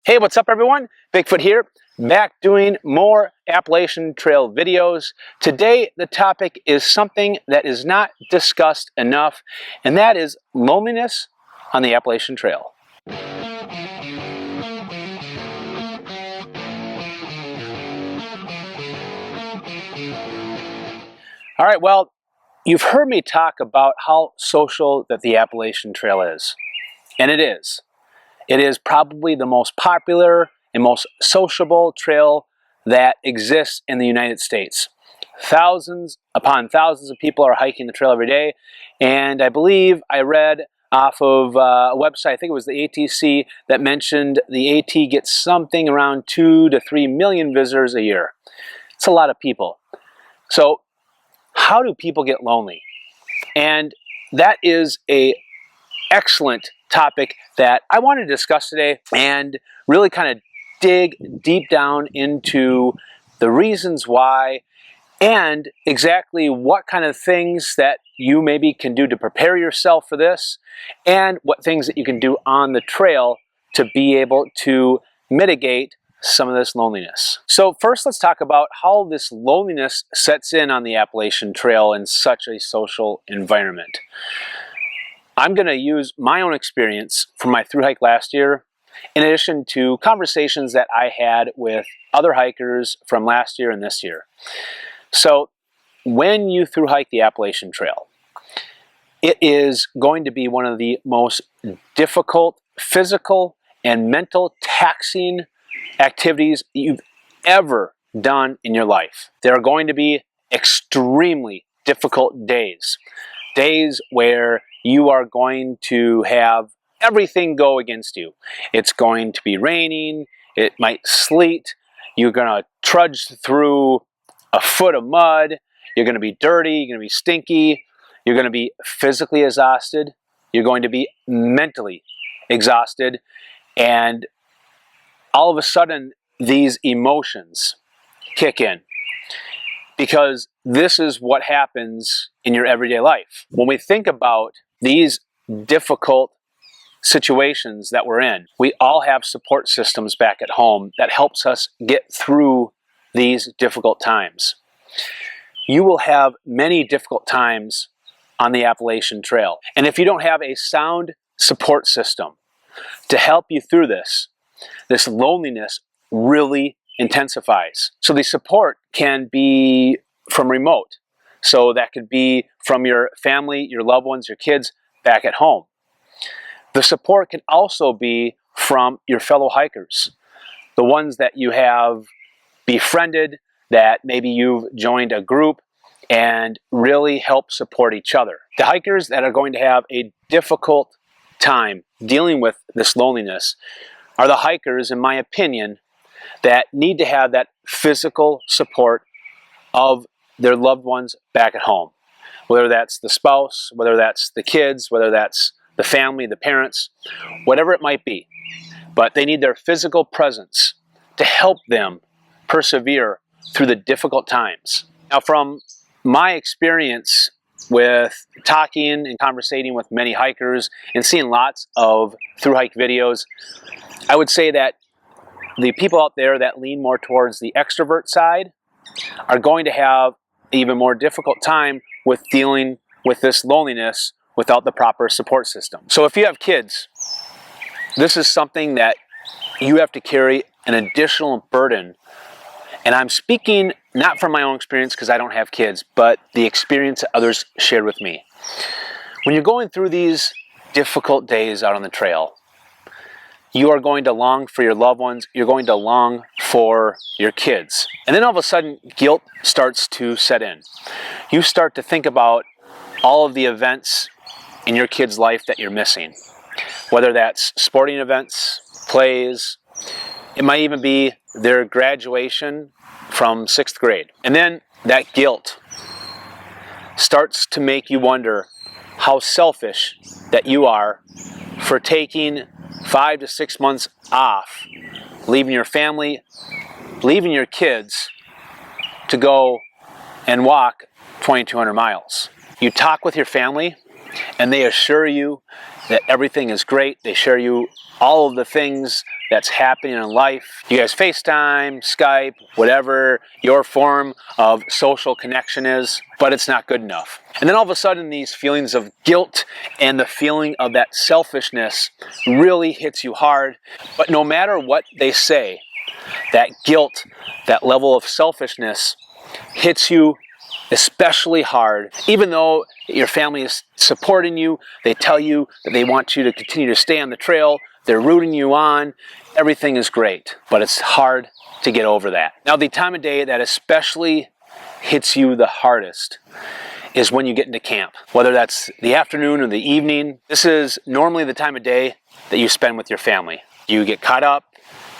Hey, what's up everyone? Bigfoot here, back doing more Appalachian Trail videos. Today the topic is something that is not discussed enough, and that is loneliness on the Appalachian Trail. All right, well, you've heard me talk about how social that the Appalachian Trail is, and it is. It is probably the most popular and most sociable trail that exists in the United States. Thousands upon thousands of people are hiking the trail every day, and I believe I read off of a website, I think it was the ATC, that mentioned the AT gets something around 2 to 3 million visitors a year. It's a lot of people. So how do people get lonely? And that is an excellent topic that I want to discuss today and really kind of dig deep down into the reasons why and exactly what kind of things that you maybe can do to prepare yourself for this and what things that you can do on the trail to be able to mitigate some of this loneliness. So first, let's talk about how this loneliness sets in on the Appalachian Trail in such a social environment. I'm going to use my own experience from my thru hike last year, in addition to conversations that I had with other hikers from last year and this year. So when you thru hike the Appalachian Trail, it is going to be one of the most difficult physical and mental taxing activities you've ever done in your life. There are going to be extremely difficult days. Days where you are going to have everything go against you. It's going to be raining, it might sleet, you're going to trudge through a foot of mud, you're going to be dirty, you're going to be stinky, you're going to be physically exhausted, you're going to be mentally exhausted, and all of a sudden these emotions kick in. Because this is what happens in your everyday life. When we think about these difficult situations that we're in, we all have support systems back at home that helps us get through these difficult times. You will have many difficult times on the Appalachian Trail. And if you don't have a sound support system to help you through this loneliness really intensifies. So the support can be from remote. So that could be from your family, your loved ones, your kids back at home. The support can also be from your fellow hikers, the ones that you have befriended, that maybe you've joined a group and really help support each other. The hikers that are going to have a difficult time dealing with this loneliness are the hikers, in my opinion, that need to have that physical support of their loved ones back at home. Whether that's the spouse, whether that's the kids, whether that's the family, the parents, whatever it might be. But they need their physical presence to help them persevere through the difficult times. Now, from my experience with talking and conversating with many hikers and seeing lots of thru hike videos, I would say that the people out there that lean more towards the extrovert side are going to have an even more difficult time with dealing with this loneliness without the proper support system. So if you have kids, this is something that you have to carry an additional burden. And I'm speaking not from my own experience because I don't have kids, but the experience that others shared with me. When you're going through these difficult days out on the trail, you are going to long for your loved ones, you're going to long for your kids. And then all of a sudden, guilt starts to set in. You start to think about all of the events in your kid's life that you're missing. Whether that's sporting events, plays, it might even be their graduation from 6th grade. And then that guilt starts to make you wonder how selfish that you are for taking 5 to 6 months off, leaving your family, leaving your kids to go and walk 2,200 miles. You talk with your family and they assure you that everything is great. They share you all of the things that's happening in life. You guys FaceTime, Skype, whatever your form of social connection is, but it's not good enough. And then all of a sudden these feelings of guilt and the feeling of that selfishness really hits you hard. But no matter what they say, that guilt, that level of selfishness hits you especially hard. Even though your family is supporting you, they tell you that they want you to continue to stay on the trail, they're rooting you on, everything is great, but it's hard to get over that. Now, the time of day that especially hits you the hardest is when you get into camp, whether that's the afternoon or the evening. This is normally the time of day that you spend with your family. You get caught up,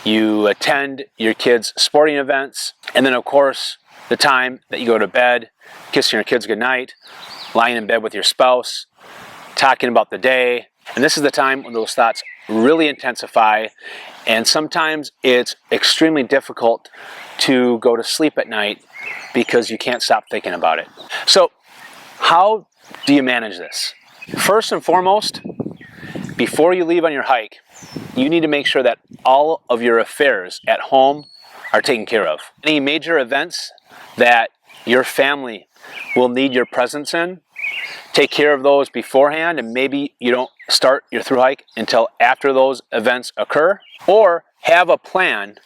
you attend your kids' sporting events, and then of course, the time that you go to bed, kissing your kids goodnight, lying in bed with your spouse, talking about the day. And this is the time when those thoughts really intensify, and sometimes it's extremely difficult to go to sleep at night because you can't stop thinking about it. So, how do you manage this? First and foremost, before you leave on your hike, you need to make sure that all of your affairs at home are taken care of. Any major events that your family will need your presence in, take care of those beforehand, and maybe you don't start your thru hike until after those events occur, or have a plan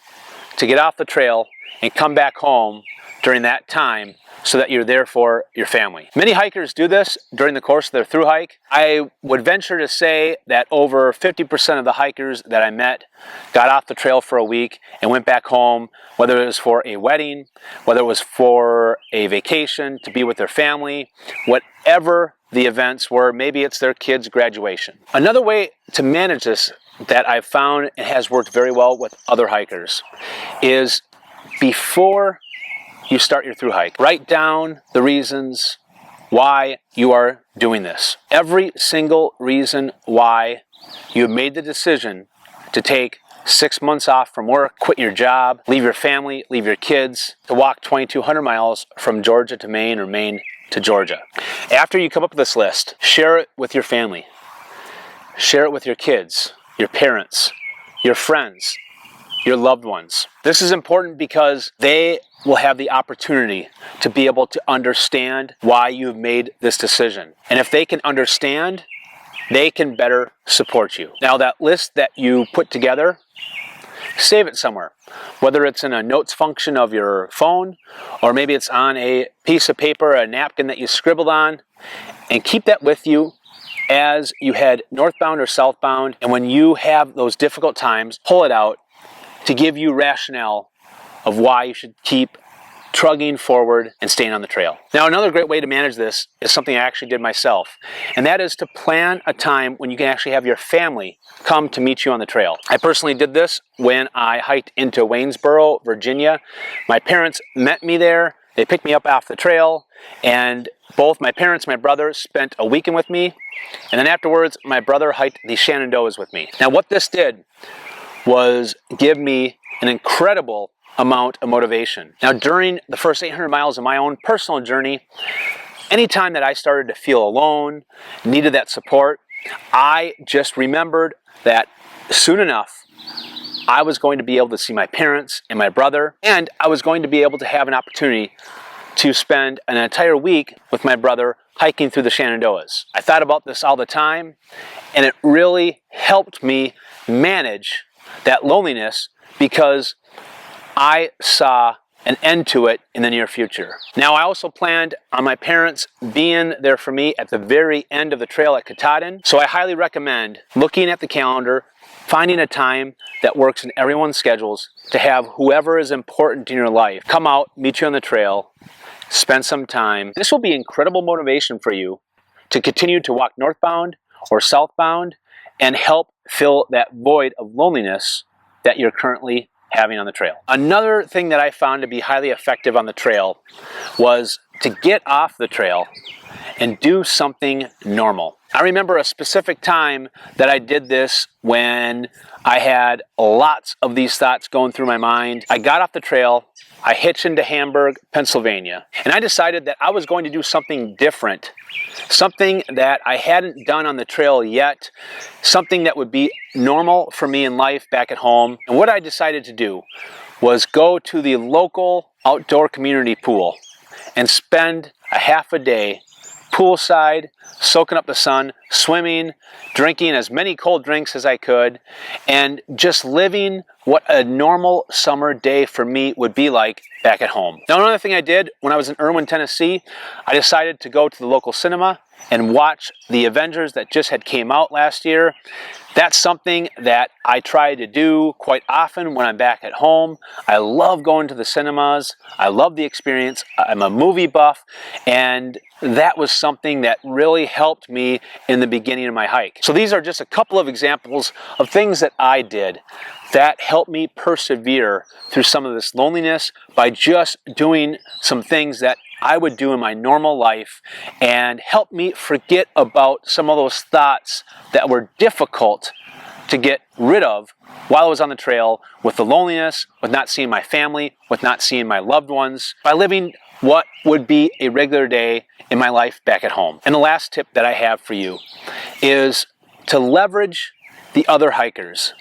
to get off the trail and come back home during that time so that you're there for your family. Many hikers do this during the course of their thru hike. I would venture to say that over 50% of the hikers that I met got off the trail for a week and went back home, whether it was for a wedding, whether it was for a vacation, to be with their family, whatever the events were. Maybe it's their kid's graduation. Another way to manage this that I've found and has worked very well with other hikers is before you start your thru hike, write down the reasons why you are doing this. Every single reason why you have made the decision to take 6 months off from work, quit your job, leave your family, leave your kids, to walk 2,200 miles from Georgia to Maine or Maine to Georgia. After you come up with this list, share it with your family. Share it with your kids, your parents, your friends, your loved ones. This is important because they will have the opportunity to be able to understand why you've made this decision. And if they can understand, they can better support you. Now, that list that you put together, save it somewhere. Whether it's in a notes function of your phone, or maybe it's on a piece of paper, a napkin that you scribbled on, and keep that with you as you head northbound or southbound. And when you have those difficult times, pull it out to give you rationale of why you should keep trudging forward and staying on the trail. Now, another great way to manage this is something I actually did myself, and that is to plan a time when you can actually have your family come to meet you on the trail. I personally did this when I hiked into Waynesboro, Virginia. My parents met me there. They picked me up off the trail, and both my parents and my brother spent a weekend with me, and then afterwards, my brother hiked the Shenandoahs with me. Now, what this did was give me an incredible amount of motivation. Now, during the first 800 miles of my own personal journey, anytime that I started to feel alone, needed that support, I just remembered that soon enough, I was going to be able to see my parents and my brother, and I was going to be able to have an opportunity to spend an entire week with my brother hiking through the Shenandoahs. I thought about this all the time, and it really helped me manage that loneliness because I saw an end to it in the near future. Now, I also planned on my parents being there for me at the very end of the trail at Katahdin, so I highly recommend looking at the calendar, finding a time that works in everyone's schedules to have whoever is important in your life come out, meet you on the trail, spend some time. This will be incredible motivation for you to continue to walk northbound or southbound and help fill that void of loneliness that you're currently having on the trail. Another thing that I found to be highly effective on the trail was to get off the trail and do something normal. I remember a specific time that I did this when I had lots of these thoughts going through my mind. I got off the trail, I hitched into Hamburg, Pennsylvania, and I decided that I was going to do something different, something that I hadn't done on the trail yet, something that would be normal for me in life back at home. And what I decided to do was go to the local outdoor community pool and spend a half a day poolside, soaking up the sun, swimming, drinking as many cold drinks as I could, and just living what a normal summer day for me would be like back at home. Now, another thing I did when I was in Irwin, Tennessee, I decided to go to the local cinema and watch the Avengers that just had came out last year. That's something that I try to do quite often when I'm back at home. I love going to the cinemas. I love the experience. I'm a movie buff, and that was something that really helped me in the beginning of my hike. So these are just a couple of examples of things that I did that helped me persevere through some of this loneliness by just doing some things that I would do in my normal life and help me forget about some of those thoughts that were difficult to get rid of while I was on the trail, with the loneliness, with not seeing my family, with not seeing my loved ones, by living what would be a regular day in my life back at home. And the last tip that I have for you is to leverage the other hikers.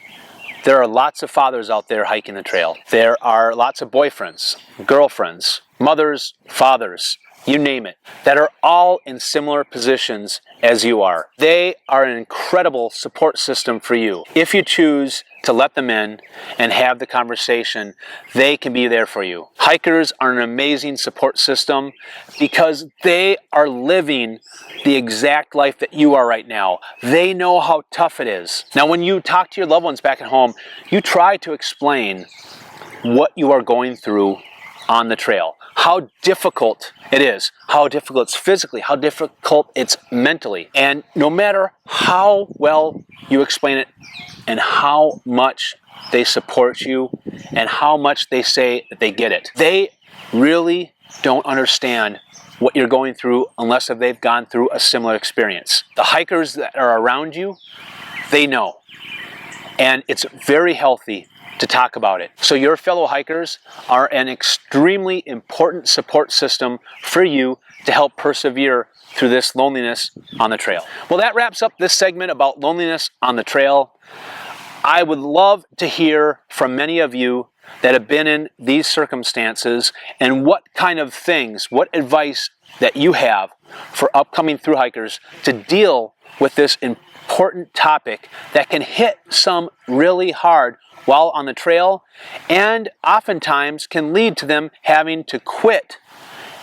There are lots of fathers out there hiking the trail. There are lots of boyfriends, girlfriends, mothers, fathers, you name it, that are all in similar positions as you are. They are an incredible support system for you. If you choose to let them in and have the conversation, they can be there for you. Hikers are an amazing support system because they are living the exact life that you are right now. They know how tough it is. Now, when you talk to your loved ones back at home, you try to explain what you are going through on the trail, how difficult it is, how difficult it's physically, how difficult it's mentally. And no matter how well you explain it and how much they support you and how much they say that they get it, they really don't understand what you're going through unless they've gone through a similar experience. The hikers that are around you, they know. And it's very healthy to talk about it. So your fellow hikers are an extremely important support system for you to help persevere through this loneliness on the trail. Well, that wraps up this segment about loneliness on the trail. I would love to hear from many of you that have been in these circumstances and what kind of things, what advice that you have for upcoming thru hikers to deal with this important topic that can hit some really hard while on the trail and oftentimes can lead to them having to quit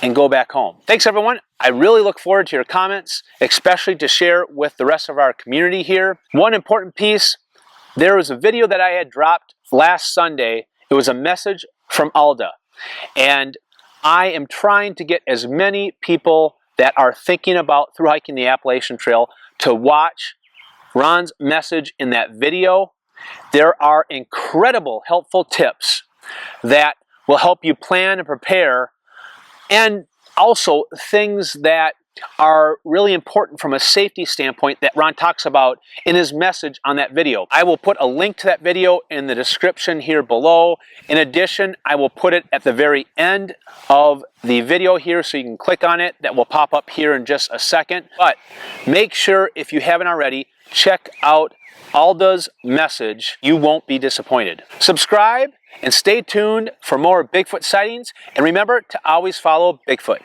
and go back home. Thanks, everyone. I really look forward to your comments, especially to share with the rest of our community here. One important piece, there was a video that I had dropped last Sunday. It was a message from Alda, and I am trying to get as many people that are thinking about thru hiking the Appalachian Trail to watch Ron's message in that video. There are incredible helpful tips that will help you plan and prepare, and also things that are really important from a safety standpoint that Ron talks about in his message on that video. I will put a link to that video in the description here below. In addition, I will put it at the very end of the video here so you can click on it. That will pop up here in just a second. But make sure, if you haven't already, check out Alda's message. You won't be disappointed. Subscribe and stay tuned for more Bigfoot sightings, and remember to always follow Bigfoot.